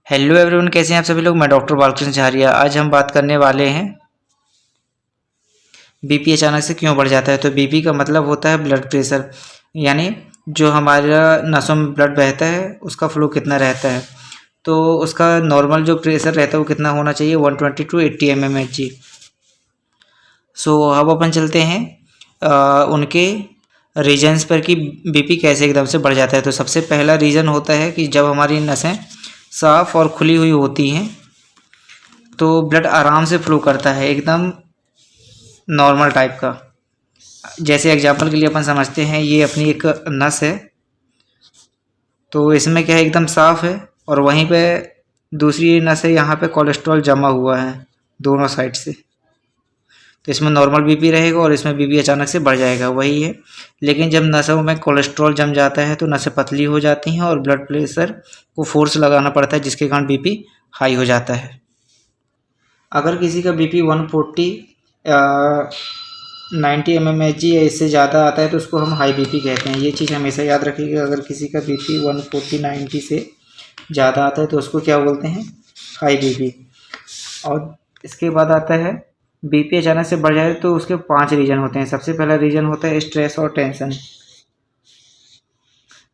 Hello everyone, कैसे हैं आप सभी लोग। मैं डॉक्टर बालकृष्ण झारिया। आज हम बात करने वाले हैं बीपी अचानक से क्यों बढ़ जाता है। तो बीपी का मतलब होता है ब्लड प्रेशर, यानी जो हमारा नसों में ब्लड बहता है उसका फ्लो कितना रहता है। तो उसका नॉर्मल जो प्रेशर रहता है वो कितना होना चाहिए, 120 to 80 mmHg। सो अब अपन चलते हैं उनके रीजन्स पर कि बीपी कैसे एकदम से बढ़ जाता है। तो सबसे पहला रीज़न होता है कि जब हमारी नसें साफ़ और खुली हुई होती हैं तो ब्लड आराम से फ्लो करता है, एकदम नॉर्मल टाइप का। जैसे एग्जांपल के लिए अपन समझते हैं ये अपनी एक नस है, तो इसमें क्या है, एकदम साफ़ है और वहीं पे दूसरी नस है, यहाँ पे कोलेस्ट्रॉल जमा हुआ है दोनों साइड से। तो इसमें नॉर्मल बीपी रहेगा और इसमें बीपी अचानक से बढ़ जाएगा, वही है। लेकिन जब नसों में कोलेस्ट्रॉल जम जाता है तो नसें पतली हो जाती हैं और ब्लड प्रेशर को फोर्स लगाना पड़ता है, जिसके कारण बीपी हाई हो जाता है। अगर किसी का बीपी 140 90 mmHg या इससे ज़्यादा आता है तो उसको हम हाई बीपी कहते हैं। ये चीज़ हमेशा याद रखिएगा। अगर किसी का बीपी 140 90 से ज़्यादा आता है तो उसको क्या बोलते हैं, हाई बीपी। और इसके बाद आता है बीपी अचानक से बढ़ जाए तो उसके 5 रीज़न होते हैं। सबसे पहला रीज़न होता है स्ट्रेस और टेंशन,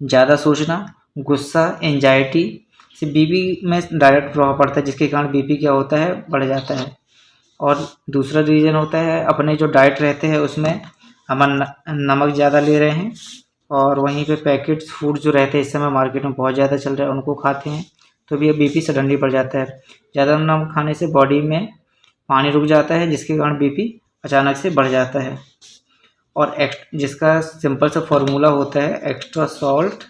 ज़्यादा सोचना, गुस्सा, एंजाइटी से बीपी में डायरेक्ट प्रभाव पड़ता है, जिसके कारण बीपी क्या होता है, बढ़ जाता है। और दूसरा रीज़न होता है अपने जो डाइट रहते हैं उसमें हम नमक ज़्यादा ले रहे हैं और वहीं पे पैकेट्स फूड जो रहते हैं इस समय मार्केट में बहुत ज़्यादा चल रहे हैं उनको खाते हैं, तो भी बीपी सडनली बढ़ जाता है। ज़्यादा नमक खाने से बॉडी में पानी रुक जाता है, जिसके कारण बीपी अचानक से बढ़ जाता है। और जिसका सिंपल सा फॉर्मूला होता है एक्स्ट्रा सॉल्ट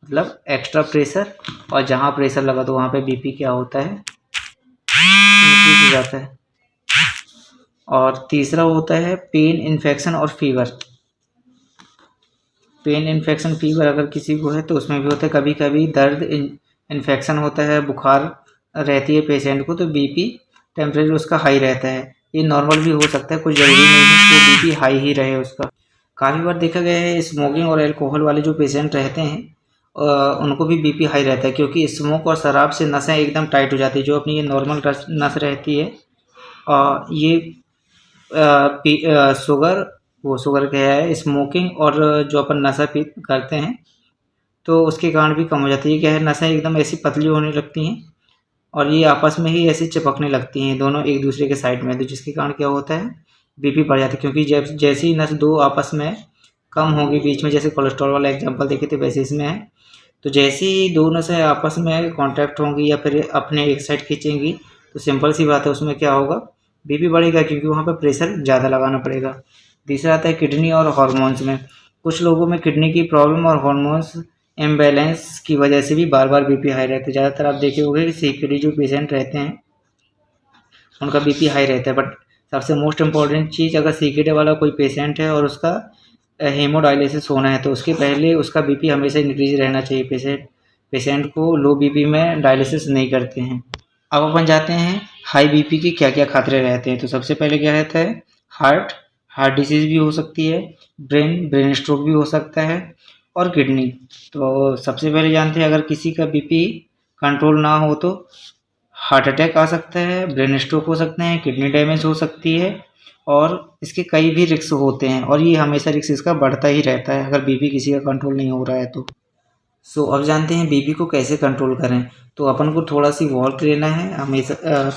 मतलब एक्स्ट्रा प्रेशर, और जहाँ प्रेशर लगा तो वहाँ पे बीपी क्या होता है, इंक्रीज हो जाता है। और तीसरा होता है पेन, इन्फेक्शन और फीवर। पेन, इन्फेक्शन, फीवर अगर किसी को है तो उसमें भी होता है। कभी कभी दर्द, इन्फेक्शन होता है, बुखार रहती है पेशेंट को, तो बीपी टेम्परेचर उसका हाई रहता है। ये नॉर्मल भी हो सकता है, कुछ ज़रूरी नहीं है कि बीपी हाई ही रहे उसका। काफ़ी बार देखा गया है स्मोकिंग और अल्कोहल वाले जो पेशेंट रहते हैं उनको भी बीपी हाई रहता है, क्योंकि स्मोक और शराब से नसें एकदम टाइट हो जाती है। जो अपनी ये नॉर्मल नस रहती है ये शुगर क्या है, स्मोकिंग और जो अपन नशा पी करते हैं तो उसके कारण भी कम हो जाती है। क्या है, नसें एकदम ऐसी पतली होने लगती हैं और ये आपस में ही ऐसे चिपकने लगती हैं दोनों एक दूसरे के साइड में, तो जिसके कारण क्या होता है, बीपी बढ़ जाती है। क्योंकि जब जैसे ही नस दो आपस में कम होगी बीच में, जैसे कोलेस्ट्रॉल वाला एग्जाम्पल देखे थे वैसे इसमें है, तो जैसे ही दो नसें आपस में कॉन्टैक्ट होंगी या फिर अपने एक साइड खींचेंगी तो सिंपल सी बात है उसमें क्या होगा, बीपी बढ़ेगा, क्योंकि वहाँ पर प्रेशर ज़्यादा लगाना पड़ेगा। तीसरा आता है किडनी और हार्मोन्स में। कुछ लोगों में किडनी की प्रॉब्लम और हार्मोन्स इम्बैलेंस की वजह से भी बार बार बीपी हाई रहता है। ज़्यादातर आप देखे होंगे कि सीकेडी जो पेशेंट रहते हैं उनका बीपी हाई रहता है। बट सबसे मोस्ट इम्पॉर्टेंट चीज़, अगर सीकेडी वाला कोई पेशेंट है और उसका हेमोडायलिसिस होना है तो उसके पहले उसका बीपी हमेशा इंक्रीज रहना चाहिए। पेशेंट को लो बीपी में डायलिसिस नहीं करते हैं। अब अपन जाते हैं हाई बीपी के क्या क्या खतरे रहते हैं। तो सबसे पहले क्या रहता है, हार्ट डिसीज़ भी हो सकती है, ब्रेन स्ट्रोक भी हो सकता है, और किडनी। तो सबसे पहले जानते हैं अगर किसी का बीपी कंट्रोल ना हो तो हार्ट अटैक आ सकता है, ब्रेन स्ट्रोक हो सकते हैं, किडनी डैमेज हो सकती है, और इसके कई भी रिस्क होते हैं और ये हमेशा रिस्क इसका बढ़ता ही रहता है अगर बीपी किसी का कंट्रोल नहीं हो रहा है तो। सो अब जानते हैं बीपी को कैसे कंट्रोल करें। तो अपन को थोड़ा सी वॉक लेना है, हमेशा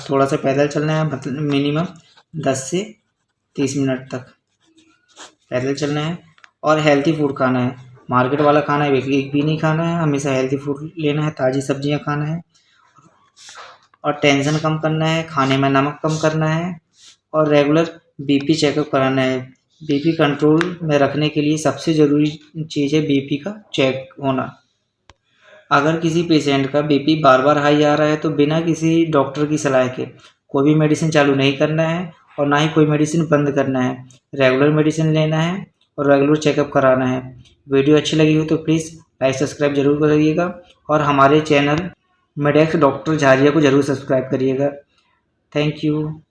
थोड़ा सा पैदल चलना है, मतलब मिनिमम 10 से 30 मिनट तक पैदल चलना है, और हेल्थी फूड खाना है। मार्केट वाला खाना एक भी नहीं खाना है, हमेशा हेल्थी फूड लेना है, ताज़ी सब्जियां खाना है, और टेंशन कम करना है, खाने में नमक कम करना है, और रेगुलर बीपी चेकअप कराना है। बीपी कंट्रोल में रखने के लिए सबसे ज़रूरी चीज़ है बीपी का चेक होना। अगर किसी पेशेंट का बीपी बार बार हाई आ रहा है तो बिना किसी डॉक्टर की सलाह के कोई भी मेडिसिन चालू नहीं करना है और ना ही कोई मेडिसिन बंद करना है। रेगुलर मेडिसिन लेना है और रेगुलर चेकअप कराना है। वीडियो अच्छी लगी हो तो प्लीज़ लाइक सब्सक्राइब जरूर करिएगा, और हमारे चैनल मेडेक्स डॉक्टर झारिया को ज़रूर सब्सक्राइब करिएगा। Thank you.